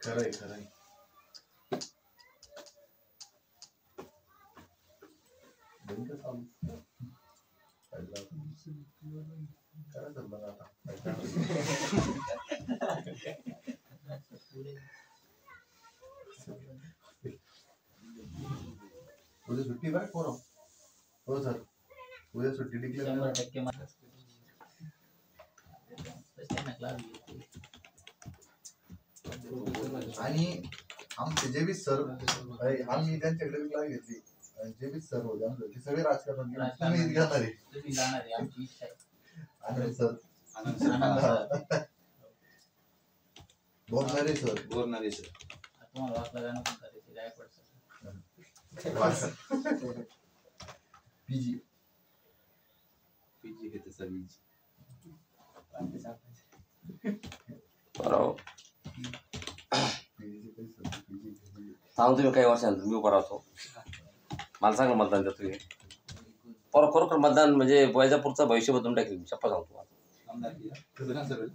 खरंय खरंय. उद्या सुट्टी काय पोरं? हो सर, उद्या सुट्टी डिक्लेअर. आणि आमचे जे बी सर, आम्ही त्यांच्याकडे क्लास घेतली, जे बी सर होते आमचे ते सगळे राजकारणात जाणार आहे. आमची इच्छा आहे. आनंद सर, बोलणारे सर, बोलणारे सर. तुम्हाला वाटलं गाणं पण करायचं गायकवाड सर. पीजी पीजी घेते सर. बरोबर. सांगतो मी काही वर्षानंतर मी उभा राहतो. मला चांगलं मतदान देतो तुम्ही. खरोखर मतदान म्हणजे वैजापूरचं भविष्य बदलून टाकेल. शपथ सांगतो.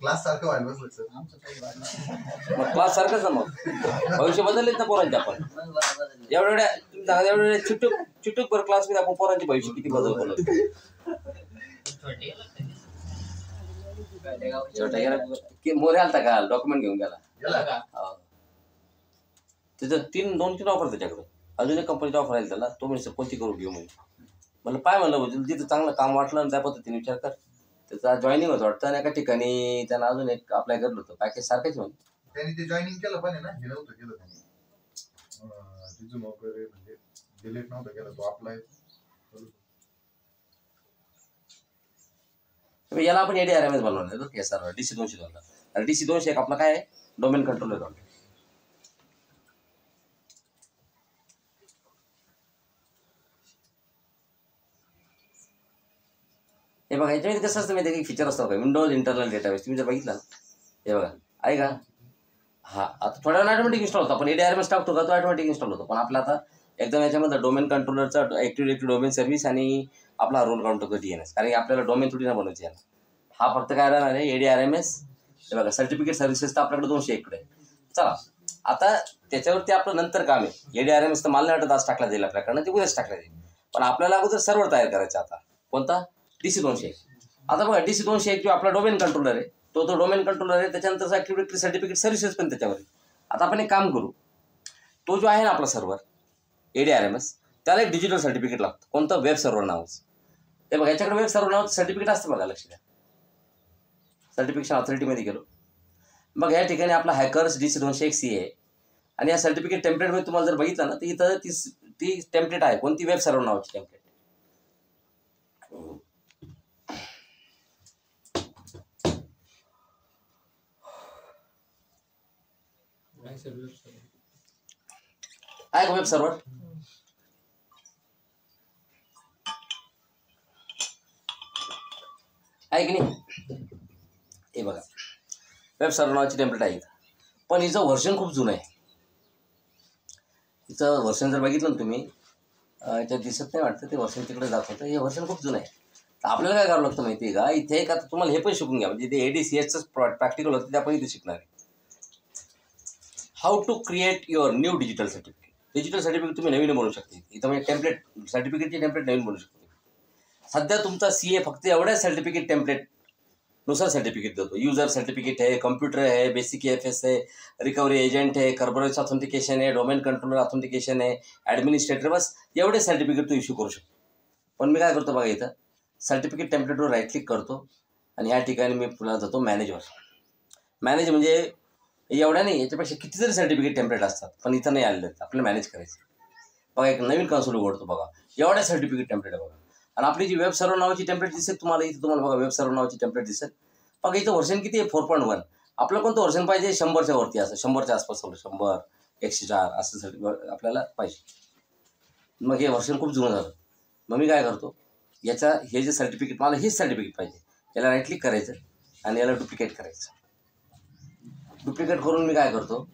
क्लास सारखं व्हायला बसलं सर. मग क्लास सारखंच ना. मग भविष्य बदललेच ना पोरांचे. आपण एवढ्या तुम्ही सांगा एवढ्या चिटूक पर क्लासमध्ये आपण पोरांचे भविष्य किती बदल बोलतो. मोरे आलता का डॉक्युमेंट घेऊन गेला. त्याचं 2-3 ऑफर त्याच्याकडे. अजून एक कंपनीची ऑफर आहे त्याला. तो म्हणजे कोणती करू घेऊ म्हणजे. मला पाय म्हणलं जिथं चांगलं काम वाटलं आणि त्या पद्धतीने विचार कर. त्याचा जॉईनिंग होतं वाटतं आणि एका ठिकाणी त्यांना अजून एक अप्लाय करलं होतं. पॅकेज सारखंच म्हणून त्यांनी ते जॉईनिंग केलं पण आहे ना. हे नव्हतं केलं त्यांनी. तिथून वगैरे म्हणजे डिलीट नव्हतं केलं. तो अप्लाय. याला आपण ADRMS बनवणार आहे की सर DC-200 बनवणार. आणि DC-200 एक आपला काय आहे डोमेन कंट्रोलर आहे. हे बघा याच्यामध्ये कसं असतं माहिती आहे की फीचर असतं बघा. विंडोज इंटरनल डेटाबेस तुम्ही जर बघितला हे बघा आहे का. हा आता थोड्या वेळ ऑटोमॅटिक इन्स्टॉल होतो. आपण ADRMS टाकतो का तो ऑटोमॅटिक इन्स्टॉल होतो. पण आपला आता एकदम याच्यामध्ये डोमेन कंट्रोलरचा ॲक्टिव्ह डोमेन सर्व्हिस आणि आपला रोल काउंटर DNS. कारण की आपल्याला डोमेन थोडी ना बनवायची आहे. हा फक्त काय राहणार आहे ADRMS. हे बघा सर्टिफिकेट सर्व्हिसेस तर आपल्याकडे 200 इकडे. चला आता त्याच्यावरती आपलं नंतर काम आहे. ADRMS तर मला नाही वाटत आज टाकला जाईल आपल्याकडनं. ते उद्याच टाकला जाईल. पण आपल्याला अगोदर सर्व्हर तयार करायचा. आता कोणता DC-200. आता बघा DC-200 जो आपला डोमेन कंट्रोलर आहे तो डोमेन कंट्रोलर आहे. त्याच्यानंतर ॲक्टिव्ह सर्टिफिकेट सर्व्हिसेस पण त्याच्यावर आहे. आता आपण एक काम करू. तो जो आहे ना आपला सर्व्हर ADRMS त्याला एक डिजिटल सर्टिफिकेट लागतं. कोणतं वेब सर्व्हर नावाचं. हे बघा याच्याकडे वेब सर्व्हर नावाचं सर्टिफिकेट असतं बघा. लक्ष द्या. सर्टिफिकेशन ऑथॉरिटीमध्ये गेलो. मग या ठिकाणी आपला हॅकर्स DC-200 एक CA आहे. आणि या सर्टिफिकेट टेम्पलेटमध्ये तुम्हाला जर बघितलं ना तर इथं ती टेम्पलेट आहे. कोणती वेब सर्व्हर नावाची टेम्पलेट. आहे का वेब सर्व्हर. आहे की नाही. हे बघा वेब सर्व्हर नावाची टेम्पलेट आहे. पण हिचं व्हर्जन खूप जुनं आहे. हिचं व्हर्जन जर बघितलं ना तुम्ही याच्यात दिसत नाही वाटतं. ते व्हर्जन तिकडे दाखवतं. हे व्हर्जन खूप जुनं आहे. तर आपल्याला काय करावं लागतं माहिती आहे का. इथे एक आता तुम्हाला हे पण शिकून घ्या. म्हणजे ते ADCSचं प्रॅक्टिकल होतं ते आपण इथे शिकणार आहे. How to create your new digital certificate. Digital certificate तुम्ही नवीन बनवू शकता. इथं म्हणजे टेम्पलेट सर्टिफिकेटची टेम्पलेट नवीन बनवू शकते. सध्या तुमचा CA फक्त एवढ्या सर्टिफिकेट टेम्पलेट नुसार सर्टिफिकेट देतो. यूजर सर्टिफिकेट है, कंप्यूटर है, बेसिक EFS है, रिकवरी एजंट है, कर्बोरेज ऑथेंटिकेशन है, डोमेन कंट्रोलर ऑथेंटिकेशन है, ॲडमिनिस्ट्रेटर. बस एवढे सर्टिफिकेट तो इश्यू करू शकतो. पण मी काय करतो बघा इथं सर्टिफिकेट टेम्पलेटवर राईट क्लिक करतो आणि ह्या ठिकाणी मी पुन्हा जातो मॅनेजवर. मॅनेज म्हणजे एवढ्या नाही याच्यापेक्षा किती जरी सर्टिफिकेट टेम्पलेट असतात पण इथं नाही आलेलं आहेत. आपल्याला मॅनेज करायचं. बघा एक नवीन कन्सोल उघडतो बघा. एवढ्या सर्टिफिकेट टेम्पलेट आहे बघा. आणि आपली जी वेब सर्व्हर नावाची टेम्पलेट दिसेल तुम्हाला इथं. तुम्हाला बघा वेब सर्व्हर नावाची टेम्पलेट दिसेल. बघा इथं व्हर्जन किती आहे 4.1. आपलं कोणतं व्हर्जन पाहिजे 100च्या वरती. असं 100च्या आसपास 100 104 असं आपल्याला पाहिजे. मग हे व्हर्जन खूप जुनं झालं. मग मी काय करतो हे जे सर्टिफिकेट मला हेच सर्टिफिकेट पाहिजे. याला राईट क्लिक करायचं आणि याला डुप्लिकेट करायचं. डुप्लिकेट करून मी काय करतो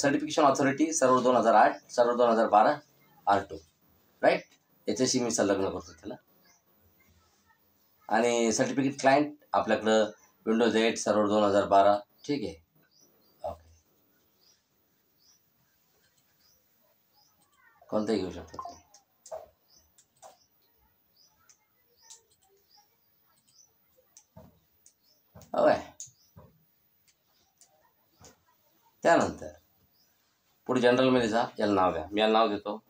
certification authority server 2008 server 2012 R2 right. याच्याशी मी संलग्न करतो त्याला. आणि सर्टिफिकेट क्लायंट आपल्याकडं Windows 8 सर्व्हर 2012 ठीक आहे. ओके कोणताही घेऊ शकता तुम्ही. होय. त्यानंतर पुढे जनरलमध्ये जा. याला नाव द्या. मी याला नाव देतो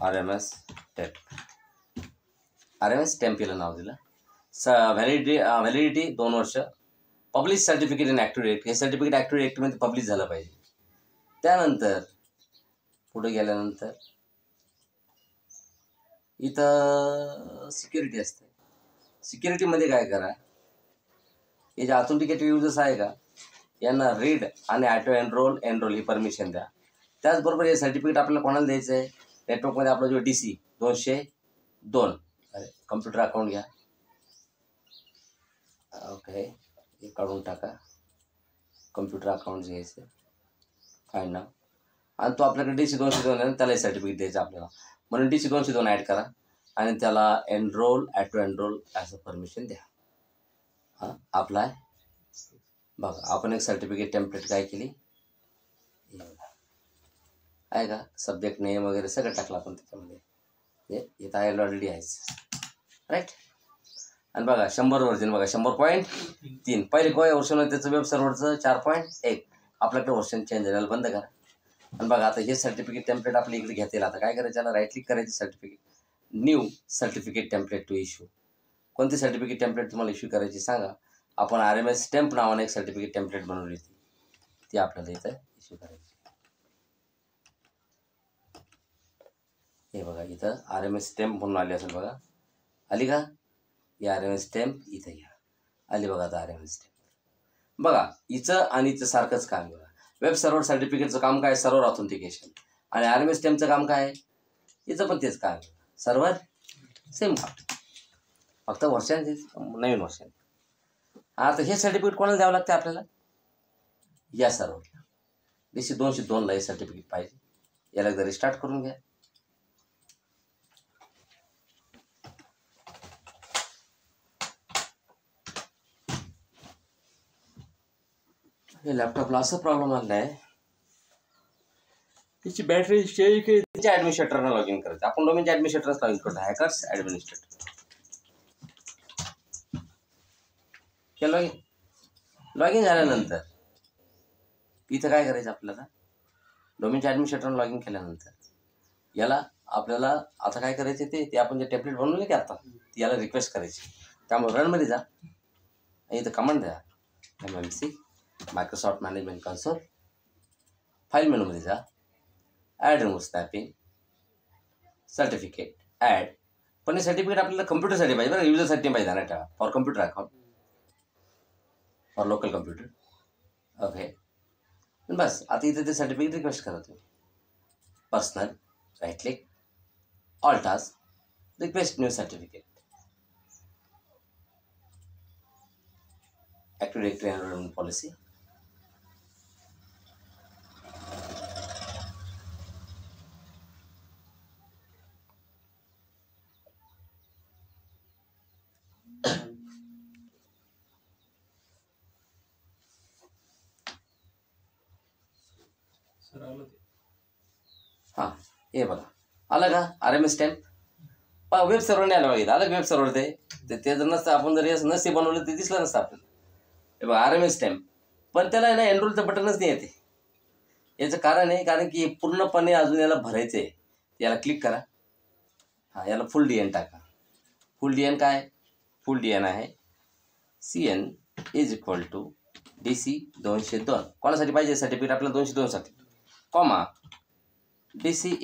RMS टेम्प. RMS टेम्प याला नाव दिलं. व्हॅलिडिटी 2 वर्ष. Publish certificate in active direct. हे सर्टिफिकेट ॲक्टिव्ह डायरेक्टमध्ये पब्लिश झालं पाहिजे. त्यानंतर पुढे गेल्यानंतर इथं सिक्युरिटी असते. सिक्युरिटीमध्ये काय करा, हे जे ऑथेंटिकेटेड युजर्स आहे का, यांना रीड आणि ॲटो एनरोल ही परमिशन द्या. त्याचबरोबर हे सर्टिफिकेट आपल्याला कोणाला द्यायचं आहे, नेटवर्कमध्ये आपला जो DC 202 कम्प्युटर अकाउंट घ्या. ओके, हे काढून टाका. कम्प्युटर अकाउंट घ्यायचं काय नाव, आणि तो आपल्याकडे DC 202 आहे, त्यालाही सर्टिफिकेट द्यायचं आपल्याला. म्हणून DC 202 ॲड करा आणि त्याला ॲटो एनरोल असं परमिशन द्या. हां, अप्लाय. बघा, आपण एक सर्टिफिकेट टेम्पलेट काय केली आहे का, सब्जेक्ट नेम वगैरे सगळं टाकलं आपण त्याच्यामध्ये. हे इथं आहे ऑलरेडी आहेच, राईट. आणि बघा 100 वर्जन, बघा 100.3. पहिले काय वर्षन होतं त्याचं वेब सर्व्हरचं 4.1. आपल्याकडे वर्षन चेंज झालेलं बंद करा. आणि बघा आता हे सर्टिफिकेट टेम्पलेट आपल्या इकडे घेता येईल. आता काय करायचं, याला राईट क्लिक करायचं, certificate new certificate template to issue. कोणती सर्टिफिकेट टेम्पलेट तुम्हाला इश्यू करायची सांगा. आपण RMS टेम्प नावाने एक सर्टिफिकेट टेम्पलेट बनवली होती, ती आपल्याला इथं इश्यू करायची. हे बघा इथं RMS टेम्प म्हणून आली असेल, बघा आली का, ही RMS टेम्प इथं घ्या. आली बघा आता RMS टेम्प. बघा इथं आणि इथं सारखंच काम बघा. वेब सर्व्हर सर्टिफिकेटचं काम काय, सर्व्हर ऑथेंटिकेशन. आणि RMS टेम्पचं काम काय, इथं पण तेच काम, सर्व्हर सेम काम, फक्त वर्षांचे नवीन वर्षांचे. आता हे सर्टिफिकेट कोणाला द्यावं लागतं आपल्याला, या सर्व्हरला. DC 202ला हे सर्टिफिकेट पाहिजे. याला एकदा रिस्टार्ट करून घ्या. हे लॅपटॉपला असं प्रॉब्लेम आला आहे, त्याची बॅटरी त्याच्या ॲडमिनिस्ट्रेटरला लॉग इन करायचं. आपण डोमेनच्या ॲडमिनिस्ट्रेटरच लॉग इन करतो, हॅकर्स ॲडमिनिस्ट्रेटर. हे लॉग इन झाल्यानंतर इथं काय करायचं आपल्याला, डोमेनच्या ॲडमिनिस्ट्रेटरला लॉग इन केल्यानंतर याला आपल्याला आता काय करायचे, ते आपण जे टेम्पलेट बनवले की आता, ती याला रिक्वेस्ट करायची. त्यामुळे रनमध्ये जा, इथं कमांड द्या MMC Microsoft management console. File मेनूमध्ये जा, add remove snapping certificate add. पण हे सर्टिफिकेट आपल्याला कम्प्युटरसाठी पाहिजे बरं, युजरसाठी पाहिजे ना, ठेवा for computer account, for local computer. Okay, बस. आता इथे ते सर्टिफिकेट रिक्वेस्ट करा तुम्ही. Personal, right click, all task, request new certificate, active directory enrolment policy. हां, हे बघा आलं का RMS टेम्प. वेब सर्व्हरने आलं बघितलं, आलं वेब सर्व्हर. ते जर नसतं, आपण जर नसे बनवलं ते दिसलं नसतं आपल्याला. हे बघा RMS टेम्प, पण त्याला ना एनरोलचं बटनच नाही येते. याचं कारण आहे, कारण की पूर्णपणे अजून याला भरायचं आहे. याला क्लिक करा. हां, याला फुल DN टाका. फुल DN काय, फुल DN आहे CN = DC 202. कोणासाठी पाहिजे सर्टिफिकेट आपल्याला, 202 साठी, comma DC =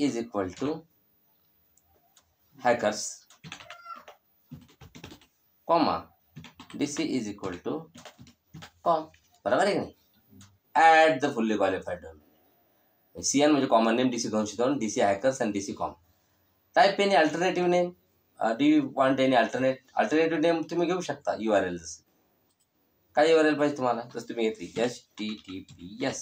hackers, comma DC = com. बरोबर आहे की नाही. At the fully qualified domain. CN म्हणजे common name, DC 202, DC hackers आणि DC com. Type any alternative name. Do you want any alternative name तुम्ही घेऊ शकता. URL जसं काय URL पाहिजे तुम्हाला, जसं तुम्ही येते HTTPS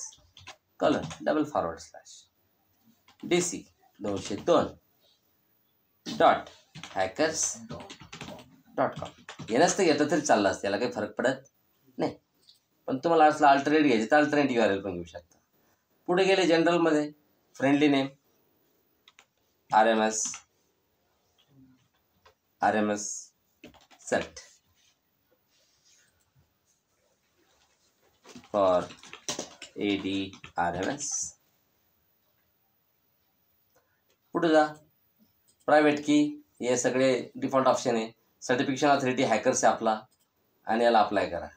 DC 202.hackers.com. हे नसतं घेतलं तरी चाललं असतं, याला काही फरक पडत नाही. पण तुम्हाला असलं अल्टरनेट घ्यायचे तर अल्टरनेट URL पण घेऊ शकता. पुढे गेले जनरलमध्ये, friendly name RMS set for AD/RMS. पुढे जा, प्रायव्हेट की, हे सगळे डिफॉल्ट ऑप्शन आहे. सर्टिफिकेशन ऑथॉरिटी हॅकर्स आहे आपला, आणि याला अप्लाय करा.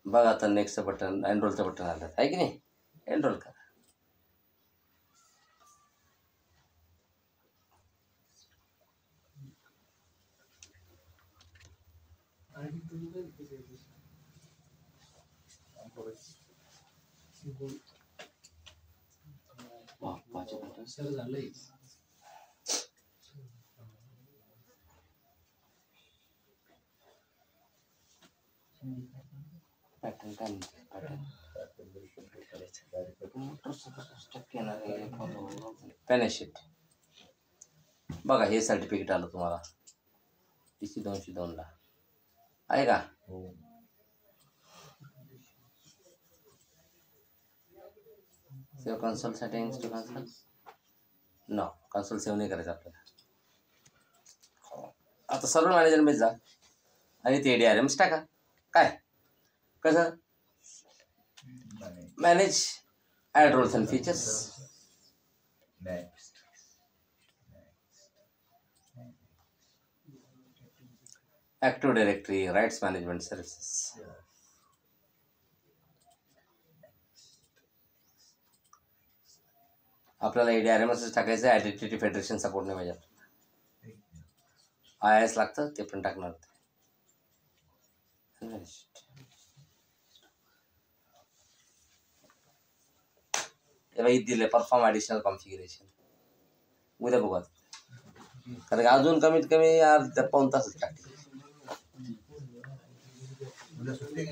बघा आता नेक्स्ट बटन, एनरोलचं बटन आलं आहे की नाही, एनरोल करा. सर झालंय. पॅटर्न काय म्हणते, पॅनेशीट. बघा हे सर्टिफिकेट आलं तुम्हाला TC 202 ला, आहे का? Save console settings to console, no console save नाही करायचं आपल्याला. आता सर्व मॅनेजरमध्ये जा आणि ते AD/RMS टाका. काय कसं manage add roles and features. Next active directory, rights management services. आपल्याला AD/RMS टाकायचं. आयडेंटिटी फेडरेशन सपोर्ट नाही पाहिजे. IIS लागतं, ते पण टाकणार. दिले परफॉर्म ॲडिशनल कॉन्फिगरेशन. उद्या बघू, कारण की अजून कमीत कमी 2 तासच टाकते. सुट्टी